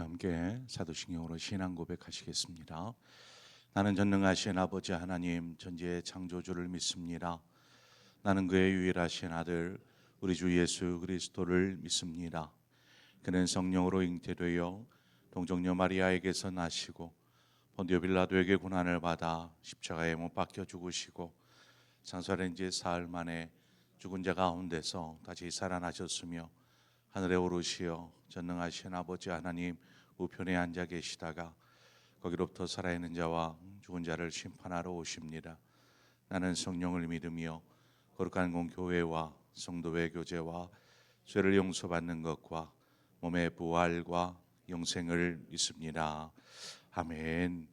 함께 사도신경으로 신앙 고백하시겠습니다. 나는 전능하신 아버지 하나님 전지의 창조주를 믿습니다. 나는 그의 유일하신 아들 우리 주 예수 그리스도를 믿습니다. 그는 성령으로 잉태되어 동정녀 마리아에게서 나시고 본디오 빌라도에게 고난을 받아 십자가에 못 박혀 죽으시고 장사된 지 사흘 만에 죽은 자 가운데서 다시 살아나셨으며 하늘에 오르시어 전능하신 아버지 하나님 우편에 앉아 계시다가 거기로부터 살아있는 자와 죽은 자를 심판하러 오십니다. 나는 성령을 믿으며 거룩한 공교회와 성도의 교제와 죄를 용서받는 것과 몸의 부활과 영생을 믿습니다. 아멘.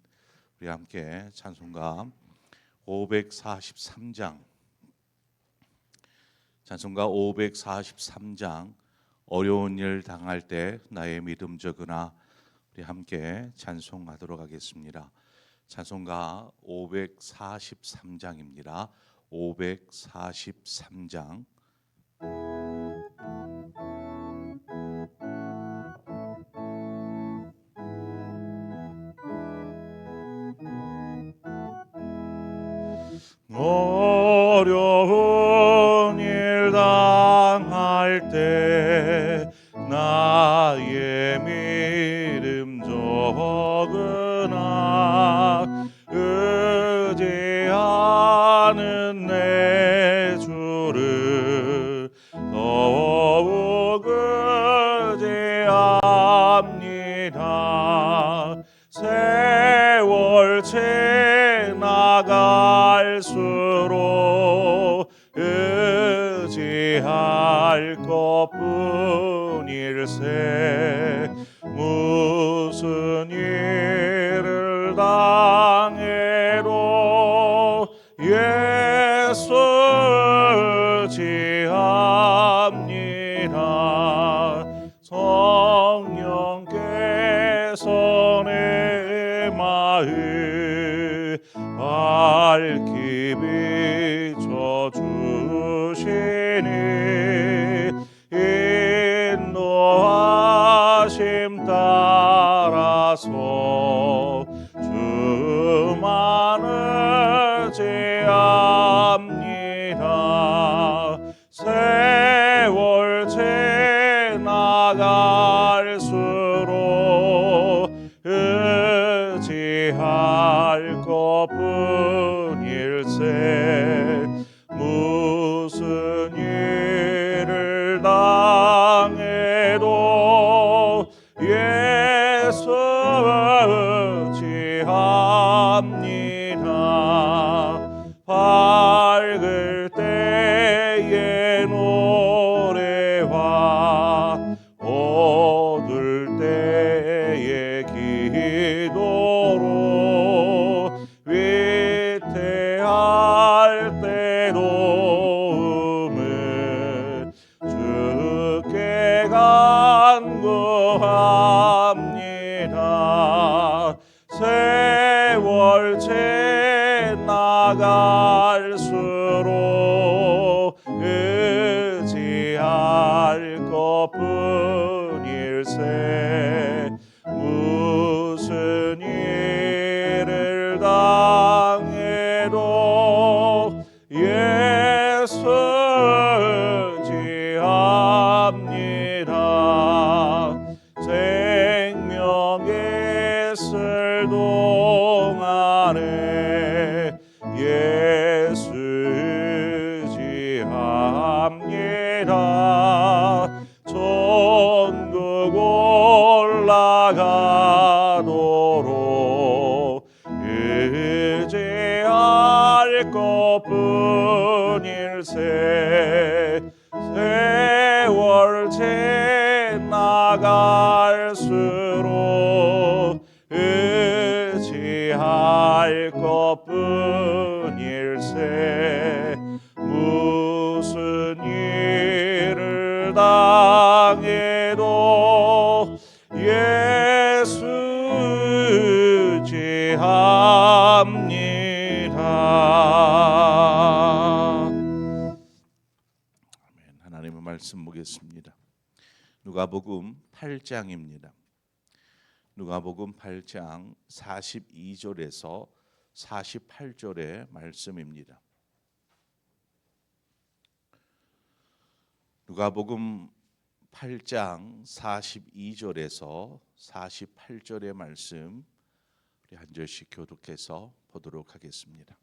우리 함께 찬송가 543장 찬송가 543장 어려운 일 당할 때 나의 믿음 적으나 우리 함께 찬송하도록 하겠습니다. 찬송가 543장입니다. 543장 어려운 일 당할 때 나의 믿음 적으나 의지하는 내 주를 더욱 의지합니다. 세월 지나갈수록 의지할 것뿐일세. 무슨 일을 당해도 예수 의지합니다. 성령께서 내 마음 밝히 비춰주시니 인도하심 따라서 주만 의지합니다. 세월 지나갈수록 의지할 것뿐일세. 무슨 일을 당해도 예수 의지합니다. 밝을 때의 노래와 어두울 때의 기도로 위태할 때 도움을 주께 간구합니다. 세월 지나갈수록 의지할 것뿐일세. 무슨 일을 당해도 예수 의지합니다. 생명의 있을 동안에 예수 의지합니다. 천국 올라가도록 의지할 것뿐일세. 세월 지나갈수록 의지할 것뿐일세. 무슨 일을 당해도 예수 의지합니다. 하나님의 말씀 보겠습니다. 누가복음 8장입니다. 누가복음 8장 42절에서 48절의 말씀입니다. 누가복음 8장 42절에서 48절의 말씀 우리 한 절씩 교독해서 보도록 하겠습니다.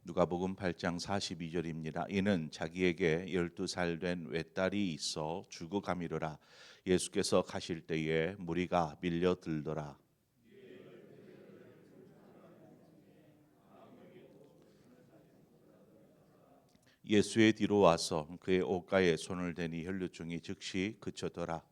누가복음 8장 42절입니다. 이는 자기에게 12살 된 외딸이 있어 죽어가미르라. 예수께서 가실 때에 무리가 밀려들더라. 예수의 뒤로 와서 그의 옷가에 손을 대니 혈류증이 즉시 그쳐더라.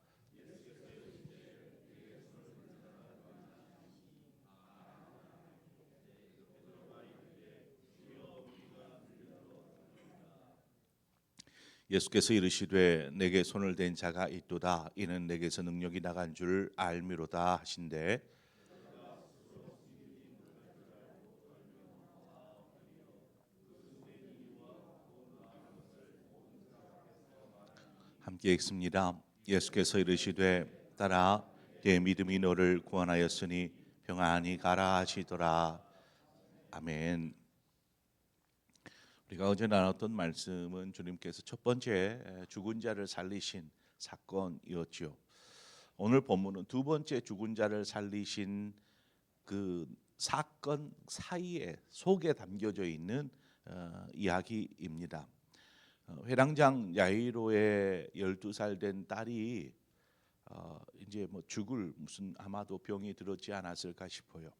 예수께서 이르시되 내게 손을 댄 자가 있도다. 이는 내게서 능력이 나간 줄 알미로다 하신대. 함께 읽습니다. 예수께서 이르시되 딸아 내 믿음이 너를 구원하였으니 평안히 가라 하시더라. 아멘. 우리가 어제 나눴던 말씀은 주님께서 첫 번째 죽은 자를 살리신 사건이었죠. 오늘 본문은 두 번째 죽은 자를 살리신 그 사건 사이에 속에 담겨져 있는 이야기입니다. 회당장 야이로의 12살 된 딸이 이제 뭐 죽을 무슨 아마도 병이 들었지 않았을까 싶어요.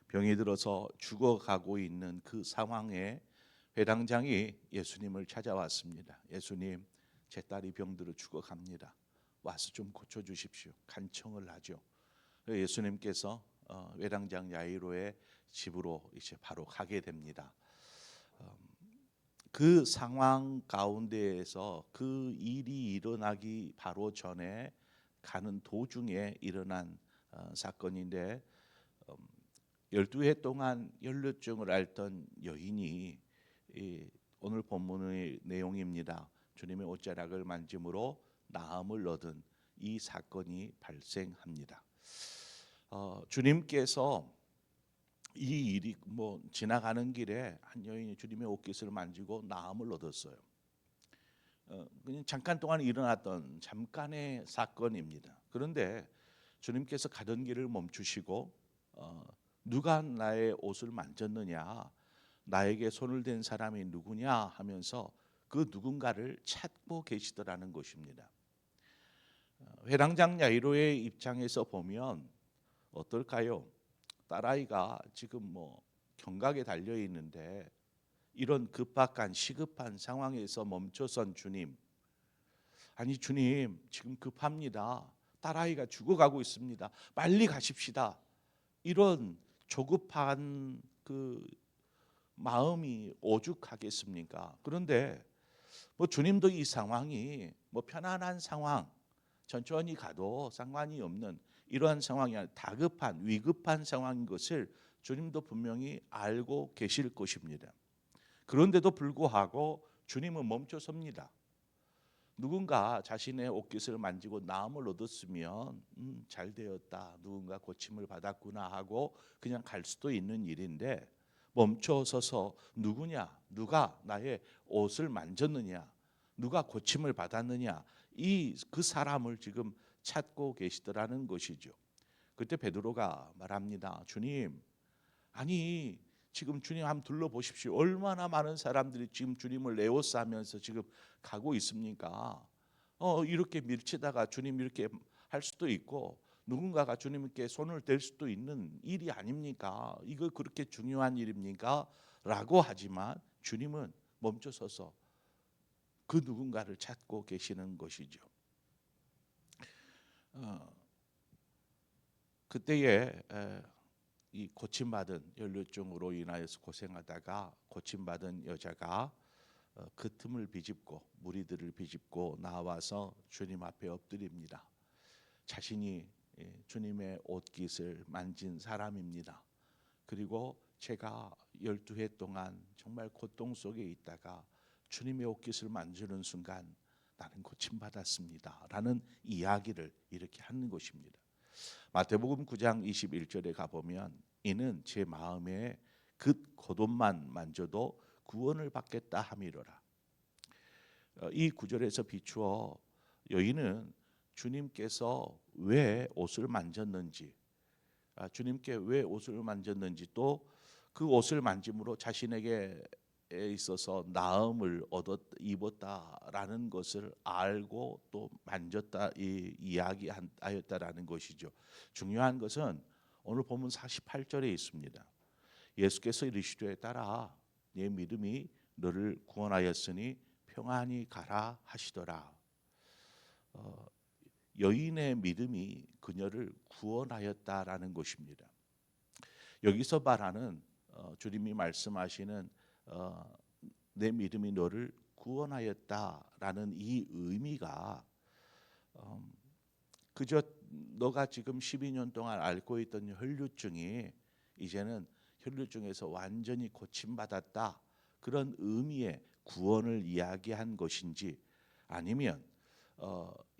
병이 들어서 죽어가고 있는 그 상황에 회당장이 예수님을 찾아왔습니다. 예수님, 제 딸이 병들어 죽어갑니다. 와서 좀 고쳐주십시오. 간청을 하죠. 예수님께서 회당장 야이로의 집으로 이제 바로 가게 됩니다. 그 상황 가운데에서 그 일이 일어나기 바로 전에 가는 도중에 일어난 사건인데 12해 동안 혈류증을 앓던 여인이 오늘 본문의 내용입니다. 주님의 옷자락을 만짐으로 나음을 얻은 이 사건이 발생합니다. 주님께서 이 일이 뭐 지나가는 길에 한 여인이 주님의 옷깃을 만지고 나음을 얻었어요. 그냥 잠깐 동안 일어났던 잠깐의 사건입니다. 그런데 주님께서 가던 길을 멈추시고 누가 나의 옷을 만졌느냐, 나에게 손을 댄 사람이 누구냐 하면서 그 누군가를 찾고 계시더라는 것입니다. 회당장 야이로의 입장에서 보면 어떨까요? 딸아이가 지금 뭐 경각에 달려 있는데 이런 급박한 시급한 상황에서 멈춰선 주님, 아니 주님 지금 급합니다. 딸아이가 죽어가고 있습니다. 빨리 가십시다. 이런 조급한 그 마음이 오죽하겠습니까? 그런데 뭐 주님도 이 상황이 뭐 편안한 상황, 천천히 가도 상관이 없는 이러한 상황이 아니라 다급한 위급한 상황인 것을 주님도 분명히 알고 계실 것입니다. 그런데도 불구하고 주님은 멈춰섭니다. 누군가 자신의 옷깃을 만지고 나음을 얻었으면 잘 되었다, 누군가 고침을 받았구나 하고 그냥 갈 수도 있는 일인데 멈춰서서 누구냐, 누가 나의 옷을 만졌느냐, 누가 고침을 받았느냐, 그 사람을 지금 찾고 계시더라는 것이죠. 그때 베드로가 말합니다. 주님, 아니 지금 주님 한번 둘러보십시오. 얼마나 많은 사람들이 지금 주님을 에워싸면서 지금 가고 있습니까? 이렇게 밀치다가 주님 이렇게 할 수도 있고 누군가가 주님께 손을 댈 수도 있는 일이 아닙니까? 이거 그렇게 중요한 일입니까? 라고 하지만 주님은 멈춰서서 그 누군가를 찾고 계시는 것이죠. 그때에 이 고침받은 혈류증으로 인하여서 고생하다가 고침받은 여자가 그 틈을 비집고 무리들을 비집고 나와서 주님 앞에 엎드립니다. 자신이 주님의 옷깃을 만진 사람입니다. 그리고 제가 12해 동안 정말 고통 속에 있다가 주님의 옷깃을 만지는 순간 나는 고침받았습니다 라는 이야기를 이렇게 하는 것입니다. 마태복음 9장 21절에 가보면 이는 제 마음에 겉옷만 만져도 구원을 받겠다 함이로라. 이 구절에서 비추어 여인은 주님께서 왜 옷을 만졌는지, 주님께 왜 옷을 만졌는지, 또 그 옷을 만짐으로 자신에게 있어서 나음을 입었다라는 것을 알고 또 만졌다 이 이야기하였다라는 것이죠. 중요한 것은 오늘 본문 48절에 있습니다. 예수께서 이르시되 따라 네 믿음이 너를 구원하였으니 평안히 가라 하시더라. 여인의 믿음이 그녀를 구원하였다라는 것입니다. 여기서 말하는 주님이 말씀하시는 내 믿음이 너를 구원하였다라는 이 의미가 그저 너가 지금 12년 동안 앓고 있던 혈류증이 이제는 혈류증에서 완전히 고침받았다 그런 의미의 구원을 이야기한 것인지, 아니면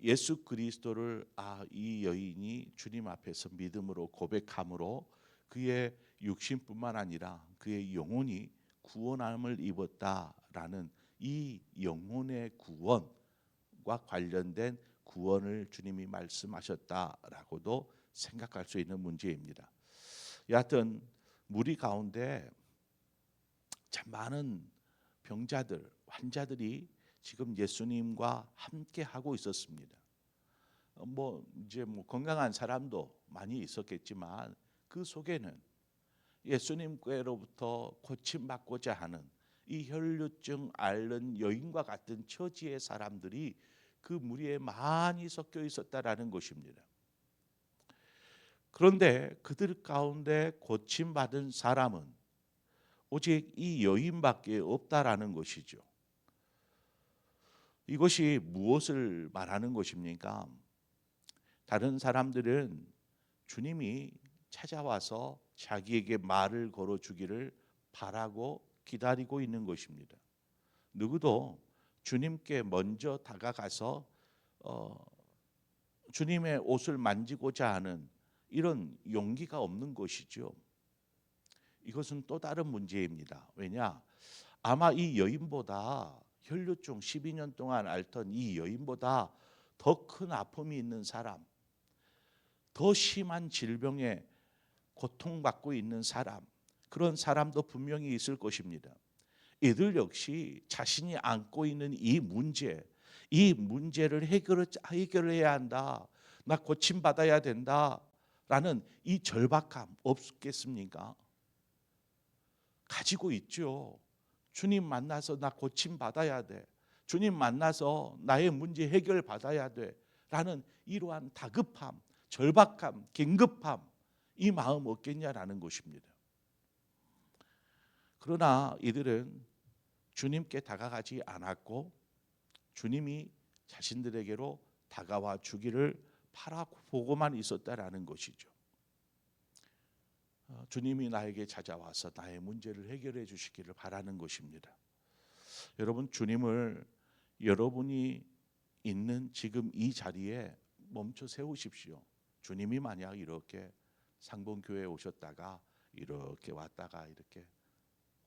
예수 그리스도를 이 여인이 주님 앞에서 믿음으로 고백함으로 그의 육신뿐만 아니라 그의 영혼이 구원함을 입었다라는 이 영혼의 구원과 관련된 구원을 주님이 말씀하셨다라고도 생각할 수 있는 문제입니다. 여하튼 무리 가운데 참 많은 병자들, 환자들이 지금 예수님과 함께 하고 있었습니다. 이제 건강한 사람도 많이 있었겠지만 그 속에는 예수님께로부터 고침받고자 하는 이 혈류증 앓는 여인과 같은 처지의 사람들이 그 무리에 많이 섞여 있었다라는 것입니다. 그런데 그들 가운데 고침받은 사람은 오직 이 여인밖에 없다라는 것이죠. 이것이 무엇을 말하는 것입니까? 다른 사람들은 주님이 찾아와서 자기에게 말을 걸어주기를 바라고 기다리고 있는 것입니다. 누구도 주님께 먼저 다가가서 주님의 옷을 만지고자 하는 이런 용기가 없는 것이죠. 이것은 또 다른 문제입니다. 왜냐? 아마 이 여인보다 혈류증 12년 동안 앓던 이 여인보다 더 큰 아픔이 있는 사람, 더 심한 질병에 고통받고 있는 사람, 그런 사람도 분명히 있을 것입니다. 이들 역시 자신이 안고 있는 이 문제를 해결해야 한다. 나 고침받아야 된다라는 이 절박함 없겠습니까? 가지고 있죠. 주님 만나서 나 고침받아야 돼. 주님 만나서 나의 문제 해결받아야 돼. 라는 이러한 다급함, 절박함, 긴급함, 이 마음 없겠냐라는 것입니다. 그러나 이들은 주님께 다가가지 않았고 주님이 자신들에게로 다가와 주기를 바라보고만 있었다라는 것이죠. 주님이 나에게 찾아와서 나의 문제를 해결해 주시기를 바라는 것입니다. 여러분, 주님을 여러분이 있는 지금 이 자리에 멈춰 세우십시오. 주님이 만약 이렇게 상봉교회에 오셨다가 이렇게 왔다가 이렇게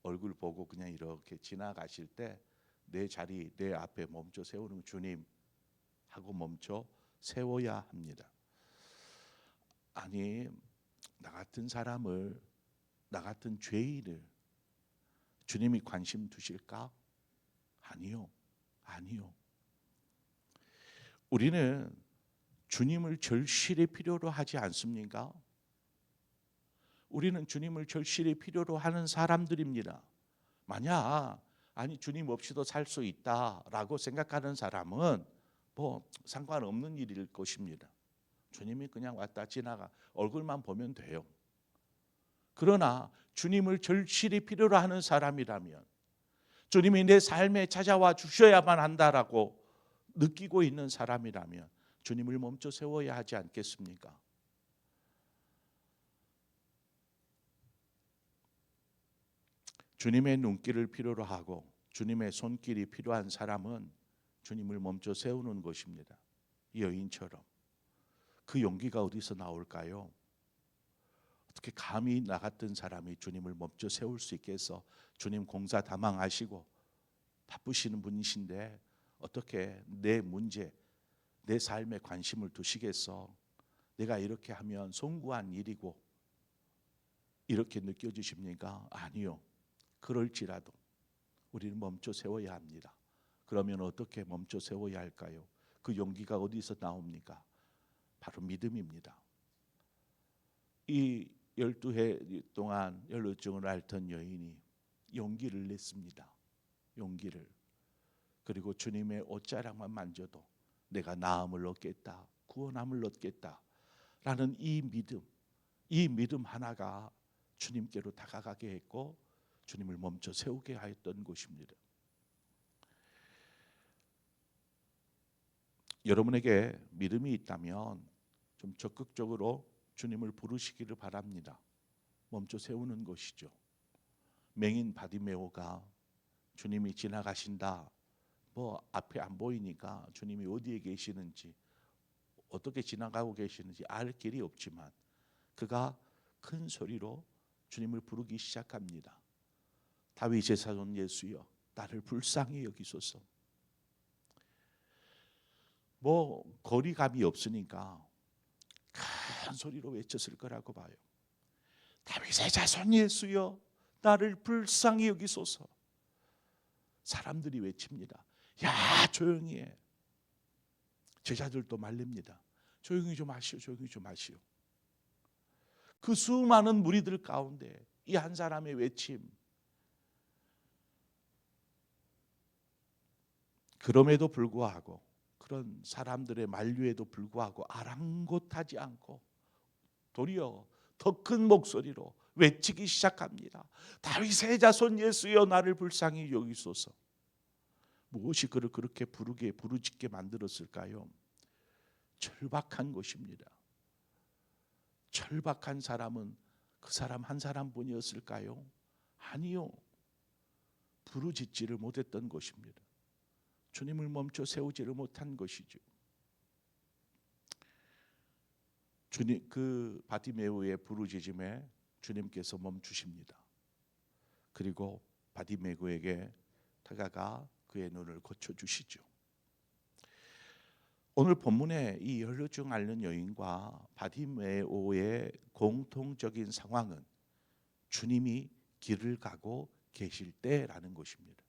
얼굴 보고 그냥 이렇게 지나가실 때 내 자리, 내 앞에 멈춰 세우는 주님 하고 멈춰 세워야 합니다. 아니, 나 같은 사람을, 나 같은 죄인을 주님이 관심 두실까? 아니요. 우리는 주님을 절실히 필요로 하지 않습니까? 우리는 주님을 절실히 필요로 하는 사람들입니다. 만약 주님 없이도 살 수 있다라고 생각하는 사람은 상관없는 일일 것입니다. 주님이 그냥 왔다 지나가 얼굴만 보면 돼요. 그러나 주님을 절실히 필요로 하는 사람이라면, 주님이 내 삶에 찾아와 주셔야만 한다라고 느끼고 있는 사람이라면 주님을 멈춰 세워야 하지 않겠습니까? 주님의 눈길을 필요로 하고 주님의 손길이 필요한 사람은 주님을 멈춰 세우는 것입니다. 이 여인처럼. 그 용기가 어디서 나올까요? 어떻게 감히 나 같은 사람이 주님을 멈춰 세울 수 있겠어? 주님 공사 다망하시고 바쁘시는 분이신데 어떻게 내 문제, 내 삶에 관심을 두시겠어? 내가 이렇게 하면 송구한 일이고 이렇게 느껴지십니까? 아니요. 그럴지라도 우리는 멈춰 세워야 합니다. 그러면 어떻게 멈춰 세워야 할까요? 그 용기가 어디서 나옵니까? 바로 믿음입니다. 이 12해 동안 혈루증을 앓던 여인이 용기를 냈습니다. 용기를. 그리고 주님의 옷자락만 만져도 내가 나음을 얻겠다, 구원함을 얻겠다 라는 이 믿음 하나가 주님께로 다가가게 했고 주님을 멈춰 세우게 하였던 것입니다. 여러분에게 믿음이 있다면 좀 적극적으로 주님을 부르시기를 바랍니다. 멈춰 세우는 것이죠. 맹인 바디메오가 주님이 지나가신다, 앞에 안 보이니까 주님이 어디에 계시는지, 어떻게 지나가고 계시는지 알 길이 없지만 그가 큰 소리로 주님을 부르기 시작합니다. 다윗의 자손 예수여, 나를 불쌍히 여기소서. 거리감이 없으니까 큰 소리로 외쳤을 거라고 봐요. 다윗의 자손 예수여, 나를 불쌍히 여기소서. 사람들이 외칩니다. 야, 조용히 해. 제자들도 말립니다. 조용히 좀 하시오, 조용히 좀 하시오. 그 수많은 무리들 가운데 이 한 사람의 외침, 그럼에도 불구하고, 그런 사람들의 만류에도 불구하고 아랑곳하지 않고 도리어 더 큰 목소리로 외치기 시작합니다. 다윗의 자손 예수여, 나를 불쌍히 여기소서. 무엇이 그를 그렇게 부르짖게 만들었을까요? 절박한 것입니다. 절박한 사람은 그 사람 한 사람뿐이었을까요? 아니요. 부르짖지를 못했던 것입니다. 주님을 멈춰 세우지를 못한 것이죠. 주님, 그 바디메오의 부르짖음에 주님께서 멈추십니다. 그리고 바디메오에게 다가가 그의 눈을 고쳐주시죠. 오늘 본문의 이 혈루증 앓는 여인과 바디메오의 공통적인 상황은 주님이 길을 가고 계실 때라는 것입니다.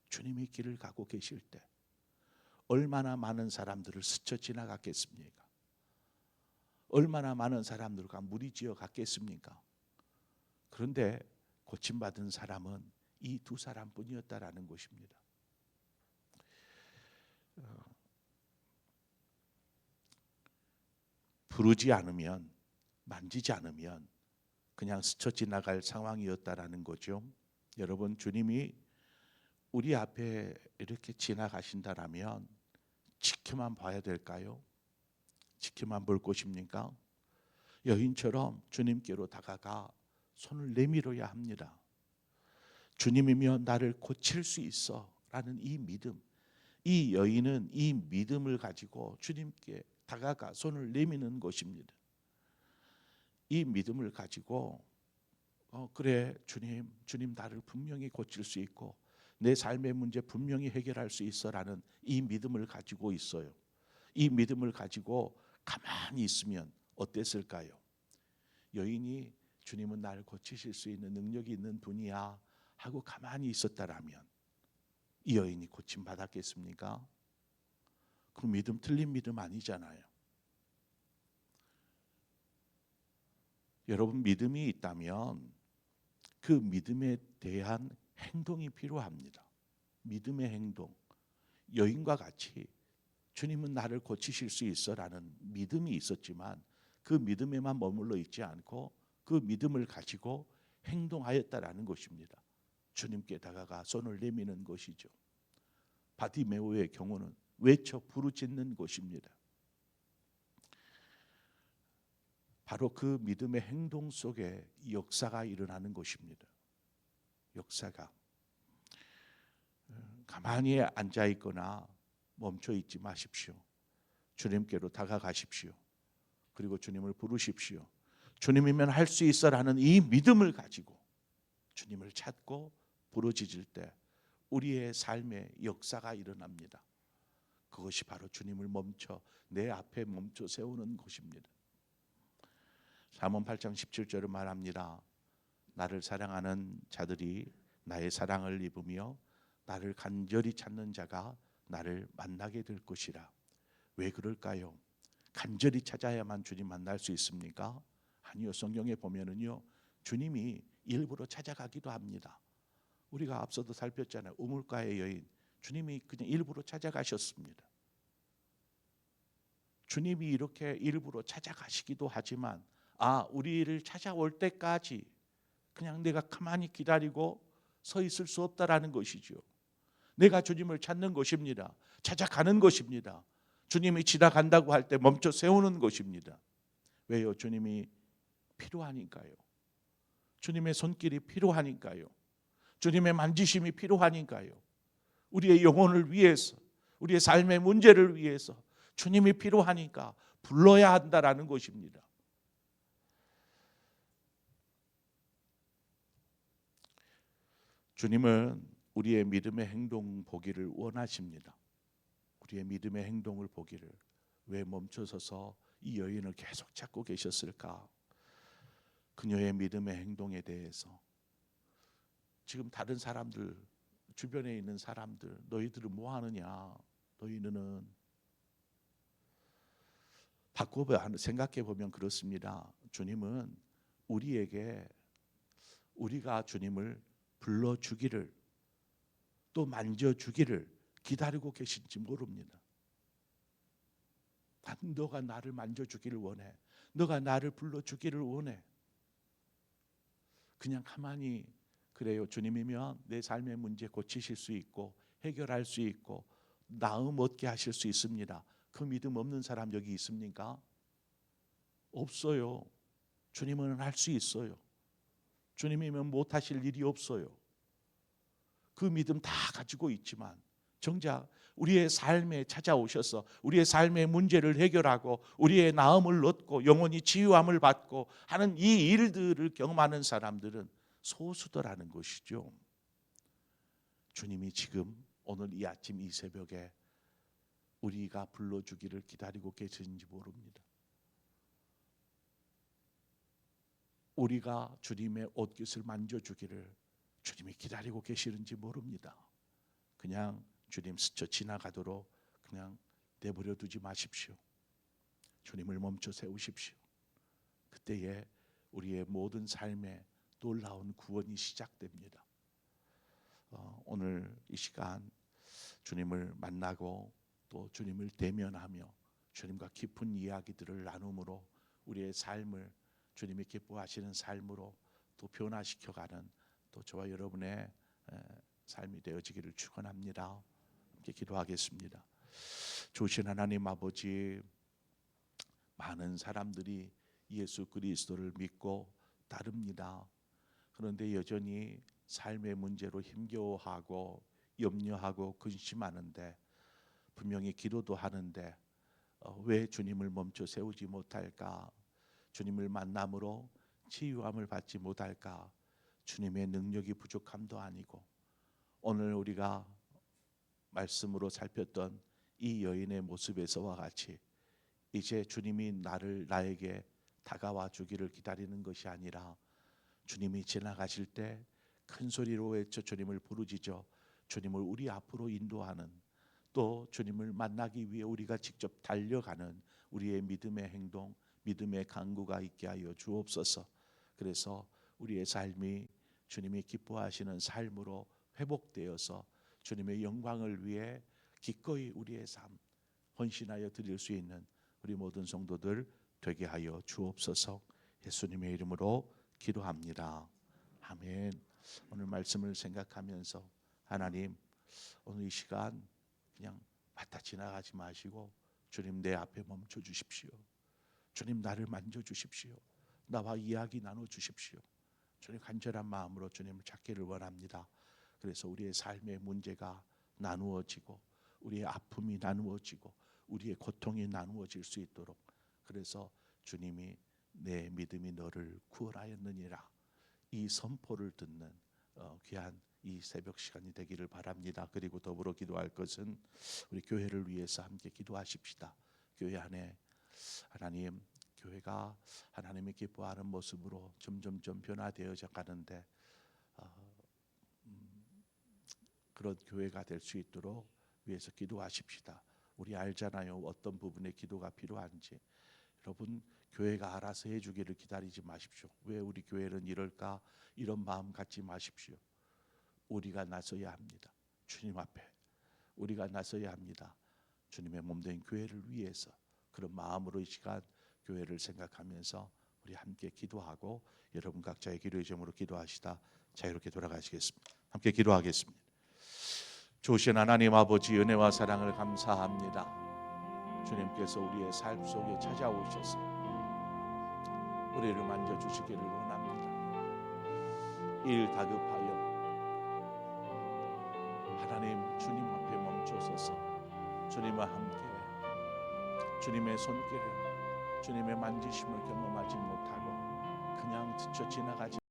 주님이 길을 가고 계실 때 얼마나 많은 사람들을 스쳐 지나갔겠습니까? 얼마나 많은 사람들과 무리지어 갔겠습니까? 그런데 고침받은 사람은 이 두 사람뿐이었다라는 것입니다. 부르지 않으면, 만지지 않으면 그냥 스쳐 지나갈 상황이었다라는 거죠. 여러분, 주님이 우리 앞에 이렇게 지나가신다라면 지켜만 봐야 될까요? 지켜만 볼 것입니까? 여인처럼 주님께로 다가가 손을 내밀어야 합니다. 주님이면 나를 고칠 수 있어 라는 이 믿음, 이 여인은 이 믿음을 가지고 주님께 다가가 손을 내미는 것입니다. 이 믿음을 가지고 그래, 주님 나를 분명히 고칠 수 있고 내 삶의 문제 분명히 해결할 수 있어라는 이 믿음을 가지고 있어요. 이 믿음을 가지고 가만히 있으면 어땠을까요? 여인이 주님은 나를 고치실 수 있는 능력이 있는 분이야 하고 가만히 있었다라면 이 여인이 고침 받았겠습니까? 그 믿음 틀린 믿음 아니잖아요. 여러분, 믿음이 있다면 그 믿음에 대한 행동이 필요합니다. 믿음의 행동. 여인과 같이 주님은 나를 고치실 수 있어라는 믿음이 있었지만 그 믿음에만 머물러 있지 않고 그 믿음을 가지고 행동하였다라는 것입니다. 주님께 다가가 손을 내미는 것이죠. 바디메오의 경우는 외쳐 부르짖는 것입니다. 바로 그 믿음의 행동 속에 역사가 일어나는 것입니다. 역사가. 가만히 앉아 있거나 멈춰 있지 마십시오. 주님께로 다가가십시오. 그리고 주님을 부르십시오. 주님이면 할 수 있어라는 이 믿음을 가지고 주님을 찾고 부르짖을 때 우리의 삶의 역사가 일어납니다. 그것이 바로 주님을 멈춰 내 앞에 멈춰 세우는 것입니다. 잠언 8장 17절을 말합니다. 나를 사랑하는 자들이 나의 사랑을 입으며 나를 간절히 찾는 자가 나를 만나게 될 것이라. 왜 그럴까요? 간절히 찾아야만 주님 만날 수 있습니까? 아니요. 성경에 보면은요, 주님이 일부러 찾아가기도 합니다. 우리가 앞서도 살폈잖아요. 우물가의 여인, 주님이 그냥 일부러 찾아가셨습니다. 주님이 이렇게 일부러 찾아가시기도 하지만 우리를 찾아올 때까지 그냥 내가 가만히 기다리고 서 있을 수 없다라는 것이죠. 내가 주님을 찾는 것입니다. 찾아가는 것입니다. 주님이 지나간다고 할 때 멈춰 세우는 것입니다. 왜요? 주님이 필요하니까요. 주님의 손길이 필요하니까요. 주님의 만지심이 필요하니까요. 우리의 영혼을 위해서, 우리의 삶의 문제를 위해서 주님이 필요하니까 불러야 한다라는 것입니다. 주님은 우리의 믿음의 행동 보기를 원하십니다. 우리의 믿음의 행동을 보기를. 왜 멈춰서서 이 여인을 계속 찾고 계셨을까? 그녀의 믿음의 행동에 대해서 지금 다른 사람들, 주변에 있는 사람들, 너희들은 뭐 하느냐? 너희는 생각해 보면 그렇습니다. 주님은 우리에게 우리가 주님을 불러주기를 또 만져주기를 기다리고 계신지 모릅니다. 너가 나를 만져주기를 원해. 너가 나를 불러주기를 원해. 그냥 가만히 그래요. 주님이면 내 삶의 문제 고치실 수 있고 해결할 수 있고 나음 얻게 하실 수 있습니다. 그 믿음 없는 사람 여기 있습니까? 없어요. 주님은 할 수 있어요. 주님이면 못하실 일이 없어요. 그 믿음 다 가지고 있지만 정작 우리의 삶에 찾아오셔서 우리의 삶의 문제를 해결하고 우리의 나음을 얻고 영혼이 치유함을 받고 하는 이 일들을 경험하는 사람들은 소수더라는 것이죠. 주님이 지금 오늘 이 아침 이 새벽에 우리가 불러주기를 기다리고 계신지 모릅니다. 우리가 주님의 옷깃을 만져주기를 주님이 기다리고 계시는지 모릅니다. 그냥 주님 스쳐 지나가도록 그냥 내버려 두지 마십시오. 주님을 멈춰 세우십시오. 그때에 우리의 모든 삶에 놀라운 구원이 시작됩니다. 오늘 이 시간 주님을 만나고 또 주님을 대면하며 주님과 깊은 이야기들을 나눔으로 우리의 삶을 주님이 기뻐하시는 삶으로 또 변화시켜가는 또 저와 여러분의 삶이 되어지기를 축원합니다. 함께 기도하겠습니다. 좋으신 하나님 아버지, 많은 사람들이 예수 그리스도를 믿고 따릅니다. 그런데 여전히 삶의 문제로 힘겨워하고 염려하고 근심하는데 분명히 기도도 하는데 왜 주님을 멈춰 세우지 못할까? 주님을 만남으로 치유함을 받지 못할까? 주님의 능력이 부족함도 아니고 오늘 우리가 말씀으로 살폈던 이 여인의 모습에서와 같이 이제 주님이 나에게 다가와 주기를 기다리는 것이 아니라 주님이 지나가실 때 큰 소리로 외쳐 주님을 부르짖어 주님을 우리 앞으로 인도하는 또 주님을 만나기 위해 우리가 직접 달려가는 우리의 믿음의 행동, 믿음의 강구가 있게 하여 주옵소서. 그래서 우리의 삶이 주님이 기뻐하시는 삶으로 회복되어서 주님의 영광을 위해 기꺼이 우리의 삶 헌신하여 드릴 수 있는 우리 모든 성도들 되게 하여 주옵소서. 예수님의 이름으로 기도합니다. 아멘. 오늘 말씀을 생각하면서 하나님, 오늘 이 시간 그냥 맞다 지나가지 마시고 주님 내 앞에 멈춰 주십시오. 주님 나를 만져 주십시오. 나와 이야기 나눠 주십시오. 주님 간절한 마음으로 주님을 찾기를 원합니다. 그래서 우리의 삶의 문제가 나누어지고 우리의 아픔이 나누어지고 우리의 고통이 나누어질 수 있도록, 그래서 주님이 내 믿음이 너를 구원하였느니라, 이 선포를 듣는 귀한 이 새벽 시간이 되기를 바랍니다. 그리고 더불어 기도할 것은 우리 교회를 위해서 함께 기도하십시다. 교회 안에 하나님, 교회가 하나님이 기뻐하는 모습으로 점점점 변화되어져 가는데 그런 교회가 될 수 있도록 위해서 기도하십시다. 우리 알잖아요, 어떤 부분에 기도가 필요한지. 여러분, 교회가 알아서 해주기를 기다리지 마십시오. 왜 우리 교회는 이럴까, 이런 마음 갖지 마십시오. 우리가 나서야 합니다. 주님 앞에 우리가 나서야 합니다. 주님의 몸된 교회를 위해서. 그런 마음으로 이 시간 교회를 생각하면서 우리 함께 기도하고, 여러분 각자의 기도의 제목으로 기도하시다 자유롭게 돌아가시겠습니다. 함께 기도하겠습니다. 좋으신 하나님 아버지, 은혜와 사랑을 감사합니다. 주님께서 우리의 삶 속에 찾아오셔서 우리를 만져주시기를 원합니다. 일 다급하여 하나님 주님 앞에 멈춰서서 주님과 함께 주님의 손길을, 주님의 만지심을 경험하지 못하고 그냥 스쳐 지나가지